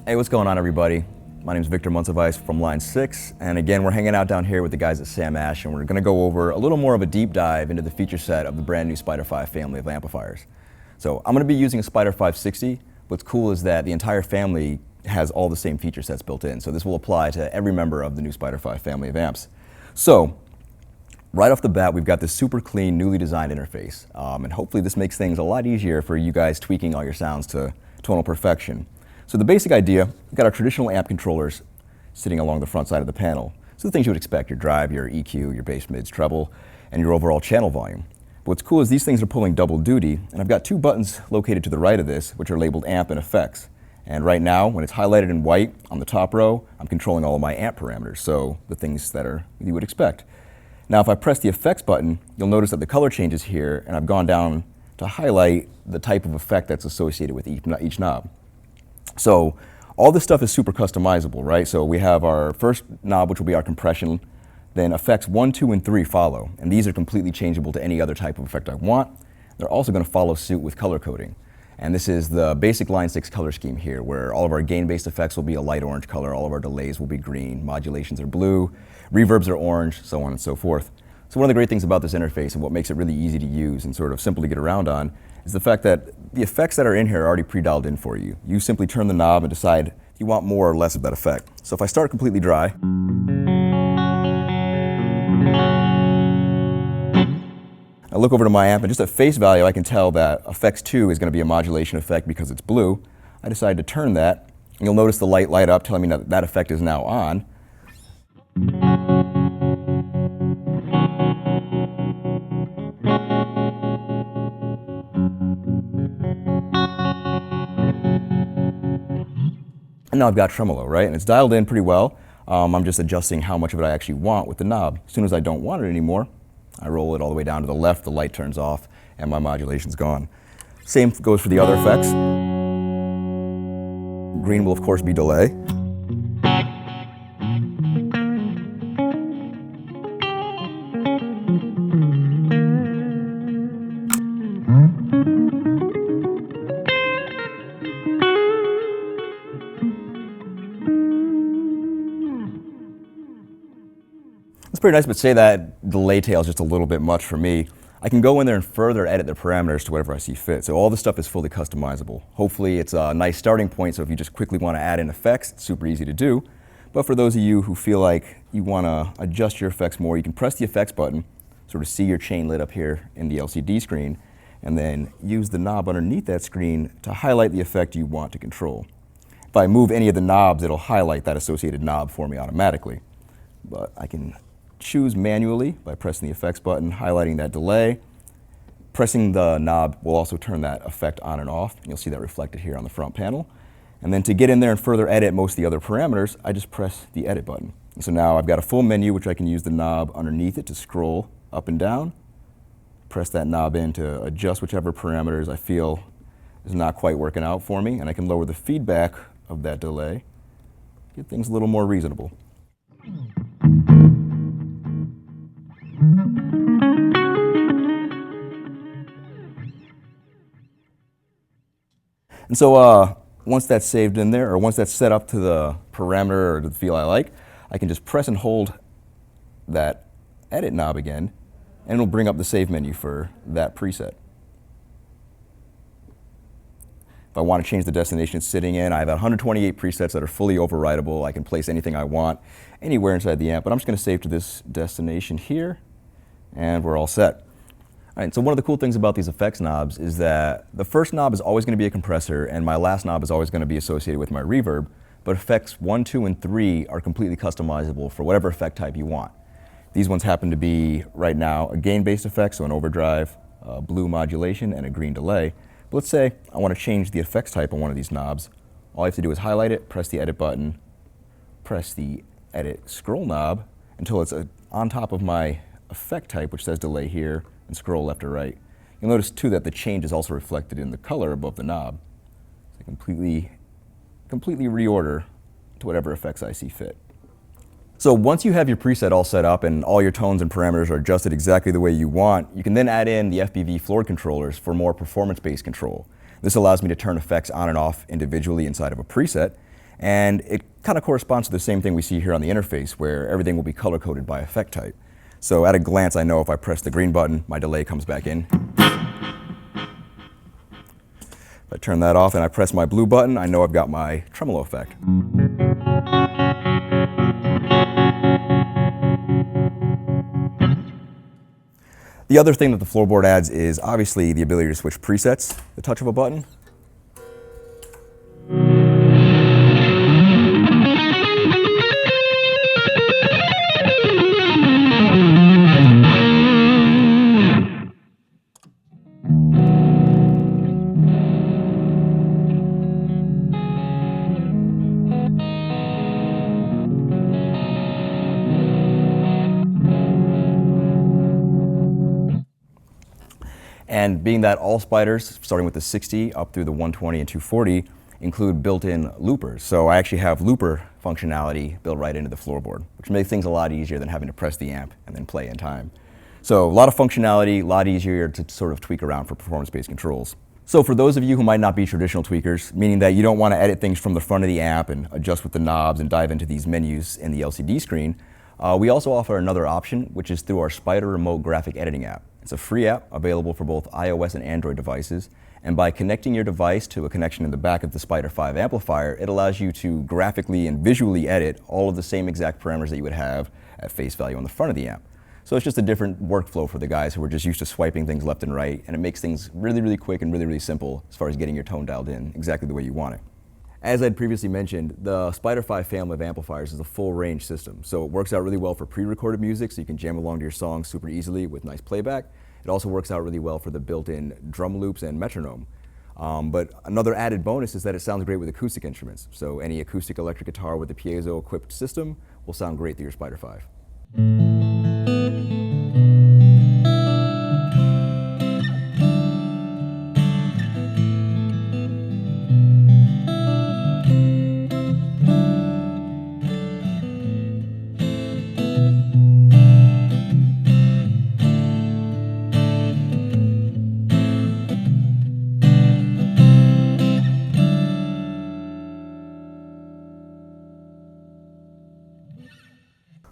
Hey, what's going on, everybody? My name is Victor Muncevice from Line 6, and again, we're hanging out down here with the guys at Sam Ash, and we're going to go over a little more of a deep dive into the feature set of the brand new Spider 5 family of amplifiers. So I'm going to be using a Spider 560. What's cool is that the entire family has all the same feature sets built in, so this will apply to every member of the new Spider 5 family of amps. So, right off the bat, we've got this super clean, newly designed interface, and hopefully this makes things a lot easier for you guys tweaking all your sounds to tonal perfection. So the basic idea, we've got our traditional amp controllers sitting along the front side of the panel. So the things you would expect, your drive, your EQ, your bass, mids, treble, and your overall channel volume. But what's cool is these things are pulling double duty, and I've got two buttons located to the right of this, which are labeled amp and effects. And right now, when it's highlighted in white on the top row, I'm controlling all of my amp parameters, so the things that you would expect. Now, if I press the effects button, you'll notice that the color changes here, and I've gone down to highlight the type of effect that's associated with each knob. So all this stuff is super customizable, right? So we have our first knob, which will be our compression, then effects 1, 2, and 3 follow, and these are completely changeable to any other type of effect I want. They're also going to follow suit with color coding. And this is the basic Line 6 color scheme here, where all of our gain-based effects will be a light orange color, all of our delays will be green, modulations are blue, reverbs are orange, so on and so forth. So one of the great things about this interface and what makes it really easy to use and sort of simple to get around on is the fact that the effects that are in here are already pre-dialed in for you. You simply turn the knob and decide if you want more or less of that effect. So if I start completely dry, I look over to my amp, and just at face value, I can tell that effects 2 is going to be a modulation effect because it's blue. I decide to turn that, and you'll notice the light up telling me that that effect is now on. And now I've got tremolo, right? And it's dialed in pretty well. I'm just adjusting how much of it I actually want with the knob. As soon as I don't want it anymore, I roll it all the way down to the left, the light turns off, and my modulation's gone. Same goes for the other effects. Green will, of course, be delay. It's pretty nice, but say that delay tail is just a little bit much for me. I can go in there and further edit the parameters to whatever I see fit. So all this stuff is fully customizable. Hopefully it's a nice starting point, so if you just quickly want to add in effects, it's super easy to do. But for those of you who feel like you want to adjust your effects more, you can press the effects button, sort of see your chain lit up here in the LCD screen, and then use the knob underneath that screen to highlight the effect you want to control. If I move any of the knobs, it'll highlight that associated knob for me automatically. But I can choose manually by pressing the effects button, highlighting that delay. Pressing the knob will also turn that effect on and off, and you'll see that reflected here on the front panel. And then to get in there and further edit most of the other parameters, I just press the edit button. And so now I've got a full menu, which I can use the knob underneath it to scroll up and down. Press that knob in to adjust whichever parameters I feel is not quite working out for me, and I can lower the feedback of that delay, get things a little more reasonable. And so once that's saved in there, or once that's set up to the parameter or to the feel I like, I can just press and hold that edit knob again, and it'll bring up the save menu for that preset. If I want to change the destination it's sitting in, I have 128 presets that are fully overridable. I can place anything I want anywhere inside the amp, but I'm just going to save to this destination here, and we're all set. All right, so one of the cool things about these effects knobs is that the first knob is always going to be a compressor, and my last knob is always going to be associated with my reverb, but effects 1, 2, and 3 are completely customizable for whatever effect type you want. These ones happen to be, right now, a gain-based effect, so an overdrive, blue modulation, and a green delay. But let's say I want to change the effects type on one of these knobs. All I have to do is highlight it, press the edit button, press the edit scroll knob until it's on top of my effect type, which says delay here, and scroll left or right. You'll notice too that the change is also reflected in the color above the knob. So I completely reorder to whatever effects I see fit. So once you have your preset all set up and all your tones and parameters are adjusted exactly the way you want, you can then add in the Fpv Floor Controllers for more performance-based control. This allows me to turn effects on and off individually inside of a preset, And it kind of corresponds to the same thing we see here on the interface, where everything will be color-coded by effect type. So at a glance, I know if I press the green button, my delay comes back in. If I turn that off and I press my blue button, I know I've got my tremolo effect. The other thing that the floorboard adds is obviously the ability to switch presets, the touch of a button. And being that all spiders, starting with the 60 up through the 120 and 240, include built-in loopers. So I actually have looper functionality built right into the floorboard, which makes things a lot easier than having to press the amp and then play in time. So a lot of functionality, a lot easier to sort of tweak around for performance-based controls. So for those of you who might not be traditional tweakers, meaning that you don't want to edit things from the front of the amp and adjust with the knobs and dive into these menus in the LCD screen, we also offer another option, which is through our Spider Remote Graphic Editing app. It's a free app available for both iOS and Android devices, and by connecting your device to a connection in the back of the Spider 5 amplifier, it allows you to graphically and visually edit all of the same exact parameters that you would have at face value on the front of the amp. So it's just a different workflow for the guys who are just used to swiping things left and right, and it makes things really, really quick and really, really simple as far as getting your tone dialed in exactly the way you want it. As I'd previously mentioned, the Spider 5 family of amplifiers is a full range system, so it works out really well for pre-recorded music, so you can jam along to your songs super easily with nice playback. It also works out really well for the built-in drum loops and metronome. But another added bonus is that it sounds great with acoustic instruments, so any acoustic electric guitar with a piezo-equipped system will sound great through your Spider 5.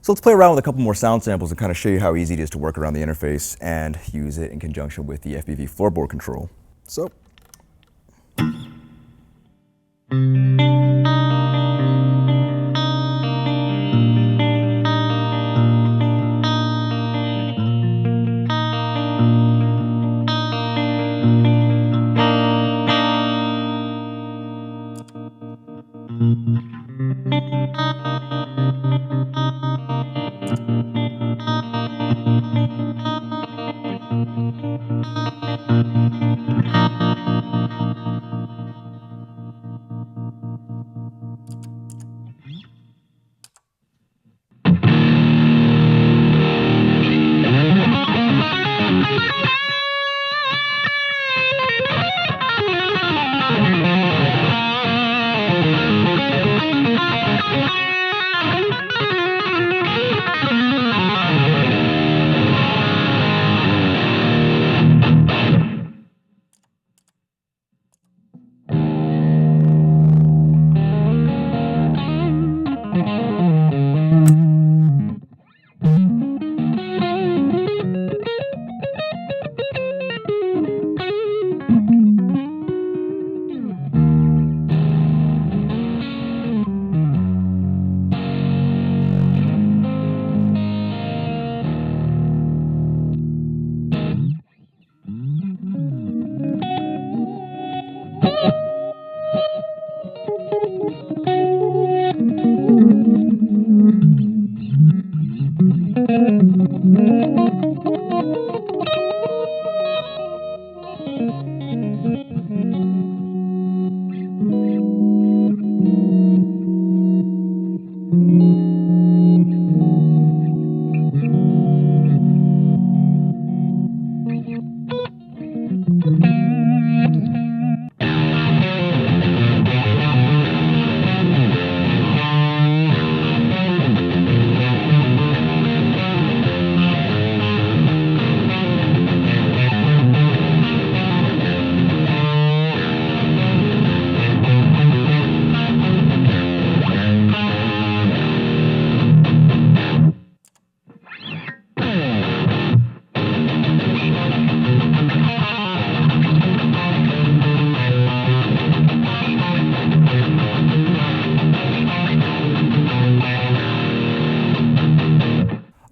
So let's play around with a couple more sound samples and kind of show you how easy it is to work around the interface and use it in conjunction with the Fpv floorboard control. So.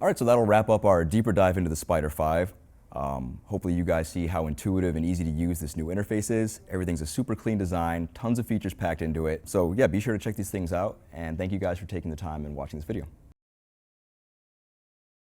All right, so that'll wrap up our deeper dive into the Spider 5. Hopefully you guys see how intuitive and easy to use this new interface is. Everything's a super clean design, tons of features packed into it. So yeah, be sure to check these things out, and thank you guys for taking the time and watching this video.